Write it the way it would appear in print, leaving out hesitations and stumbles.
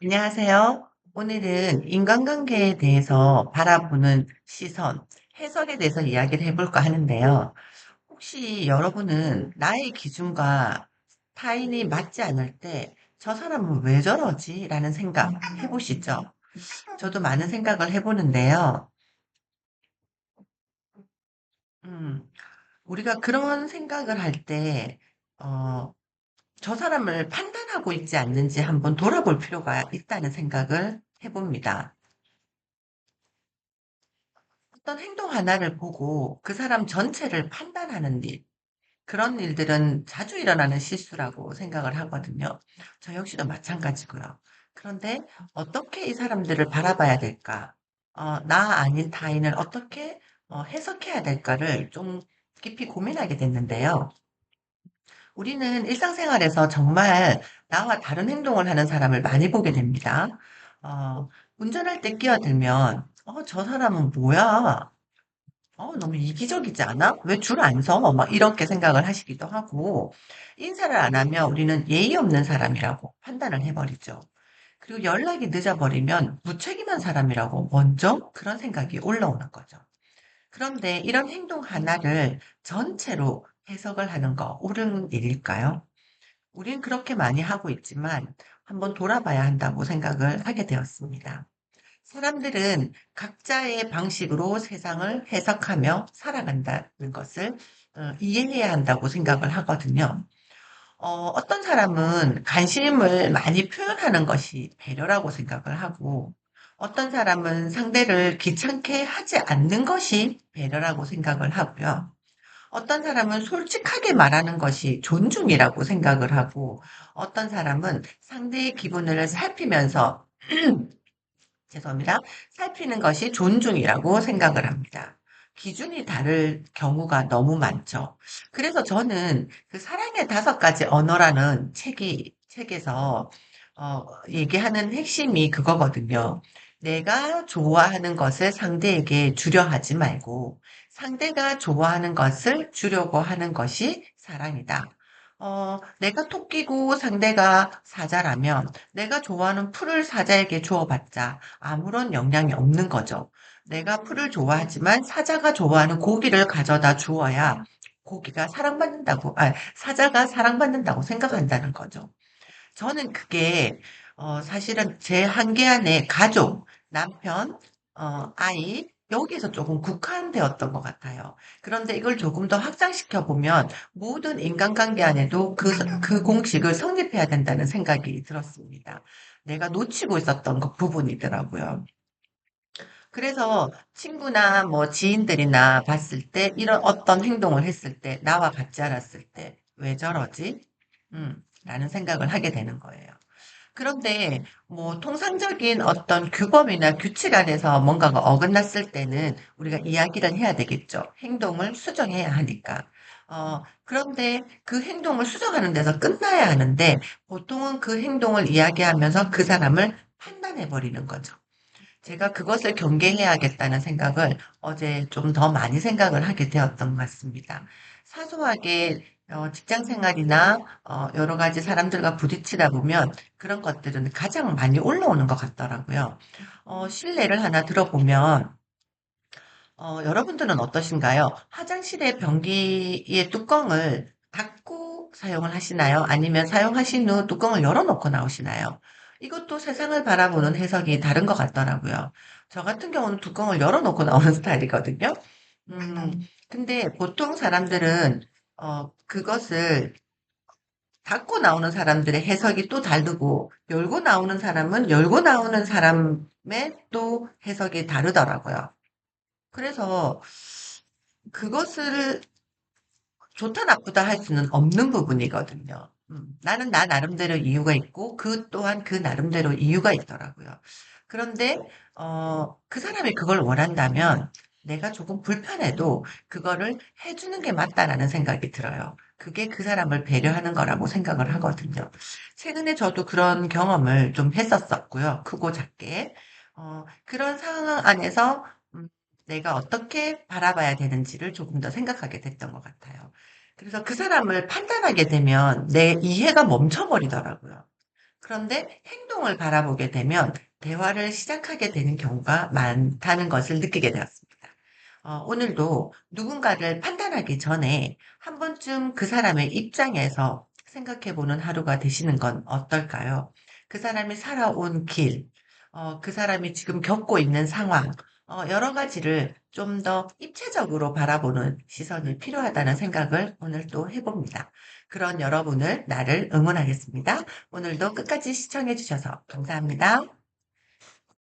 안녕하세요. 오늘은 인간관계에 대해서 바라보는 시선, 해석에 대해서 이야기를 해볼까 하는데요. 혹시 여러분은 나의 기준과 타인이 맞지 않을 때 저 사람은 왜 저러지? 라는 생각 해보시죠. 저도 많은 생각을 해보는데요. 음, 우리가 그런 생각을 할 때, 어, 저 사람을 판단하고 있지 않는지 한번 돌아볼 필요가 있다는 생각을 해봅니다. 어떤 행동 하나를 보고 그 사람 전체를 판단하는 일, 그런 일들은 자주 일어나는 실수라고 생각을 하거든요. 저 역시도 마찬가지고요. 그런데 어떻게 이 사람들을 바라봐야 될까? 나 아닌 타인을 어떻게 해석해야 될까를 좀 깊이 고민하게 됐는데요. 우리는 일상생활에서 정말 나와 다른 행동을 하는 사람을 많이 보게 됩니다. 어, 운전할 때 끼어들면, 저 사람은 뭐야? 너무 이기적이지 않아? 왜 줄 안 서? 막 이렇게 생각을 하시기도 하고, 인사를 안 하면 우리는 예의 없는 사람이라고 판단을 해버리죠. 그리고 연락이 늦어버리면 무책임한 사람이라고 먼저 그런 생각이 올라오는 거죠. 그런데 이런 행동 하나를 전체로 해석을 하는 거 옳은 일일까요? 우린 그렇게 많이 하고 있지만 한번 돌아봐야 한다고 생각을 하게 되었습니다. 사람들은 각자의 방식으로 세상을 해석하며 살아간다는 것을 이해해야 한다고 생각을 하거든요. 어떤 사람은 관심을 많이 표현하는 것이 배려라고 생각을 하고, 어떤 사람은 상대를 귀찮게 하지 않는 것이 배려라고 생각을 하고요. 어떤 사람은 솔직하게 말하는 것이 존중이라고 생각을 하고, 어떤 사람은 상대의 기분을 살피면서 죄송합니다. 살피는 것이 존중이라고 생각을 합니다. 기준이 다를 경우가 너무 많죠. 그래서 저는 그 사랑의 5가지 언어라는 책에서, 얘기하는 핵심이 그거거든요. 내가 좋아하는 것을 상대에게 주려 하지 말고, 상대가 좋아하는 것을 주려고 하는 것이 사랑이다. 내가 토끼고 상대가 사자라면, 내가 좋아하는 풀을 사자에게 주어봤자 아무런 영향이 없는 거죠. 내가 풀을 좋아하지만 사자가 좋아하는 고기를 가져다 주어야 사자가 사랑받는다고 생각한다는 거죠. 저는 그게, 사실은 제 한계 안에 가족, 남편, 아이, 여기에서 조금 국한되었던 것 같아요. 그런데 이걸 조금 더 확장시켜 보면 모든 인간관계 안에도 그 공식을 성립해야 된다는 생각이 들었습니다. 내가 놓치고 있었던 그 부분이더라고요. 그래서 친구나 뭐 지인들이나 봤을 때 이런 어떤 행동을 했을 때 나와 같지 않았을 때 왜 저러지? 라는 생각을 하게 되는 거예요. 그런데 뭐 통상적인 어떤 규범이나 규칙 안에서 뭔가가 어긋났을 때는 우리가 이야기를 해야 되겠죠. 행동을 수정해야 하니까. 그런데 그 행동을 수정하는 데서 끝나야 하는데 보통은 그 행동을 이야기하면서 그 사람을 판단해 버리는 거죠. 제가 그것을 경계해야겠다는 생각을 어제 좀 더 많이 생각을 하게 되었던 것 같습니다. 사소하게 직장 생활이나 여러 가지 사람들과 부딪히다 보면 그런 것들은 가장 많이 올라오는 것 같더라고요. 실례를 하나 들어보면 여러분들은 어떠신가요? 화장실의 변기의 뚜껑을 닫고 사용을 하시나요? 아니면 사용하신 후 뚜껑을 열어놓고 나오시나요? 이것도 세상을 바라보는 해석이 다른 것 같더라고요. 저 같은 경우는 뚜껑을 열어놓고 나오는 스타일이거든요. 근데 보통 사람들은 그것을 닫고 나오는 사람들의 해석이 또 다르고 열고 나오는 사람은 열고 나오는 사람의 또 해석이 다르더라고요. 그래서 그것을 좋다 나쁘다 할 수는 없는 부분이거든요. 나는 나 나름대로 이유가 있고 그 또한 그 나름대로 이유가 있더라고요. 그런데 그 사람이 그걸 원한다면 내가 조금 불편해도 그거를 해주는 게 맞다라는 생각이 들어요. 그게 그 사람을 배려하는 거라고 생각을 하거든요. 최근에 저도 그런 경험을 좀 했었었고요. 크고 작게. 그런 상황 안에서 음, 내가 어떻게 바라봐야 되는지를 조금 더 생각하게 됐던 것 같아요. 그래서 그 사람을 판단하게 되면 내 이해가 멈춰버리더라고요. 그런데 행동을 바라보게 되면 대화를 시작하게 되는 경우가 많다는 것을 느끼게 되었습니다. 오늘도 누군가를 판단하기 전에 한 번쯤 그 사람의 입장에서 생각해 보는 하루가 되시는 건 어떨까요? 그 사람이 살아온 길, 그 사람이 지금 겪고 있는 상황, 여러 가지를 좀 더 입체적으로 바라보는 시선이 필요하다는 생각을 오늘 또 해봅니다. 그런 여러분을 나를 응원하겠습니다. 오늘도 끝까지 시청해 주셔서 감사합니다.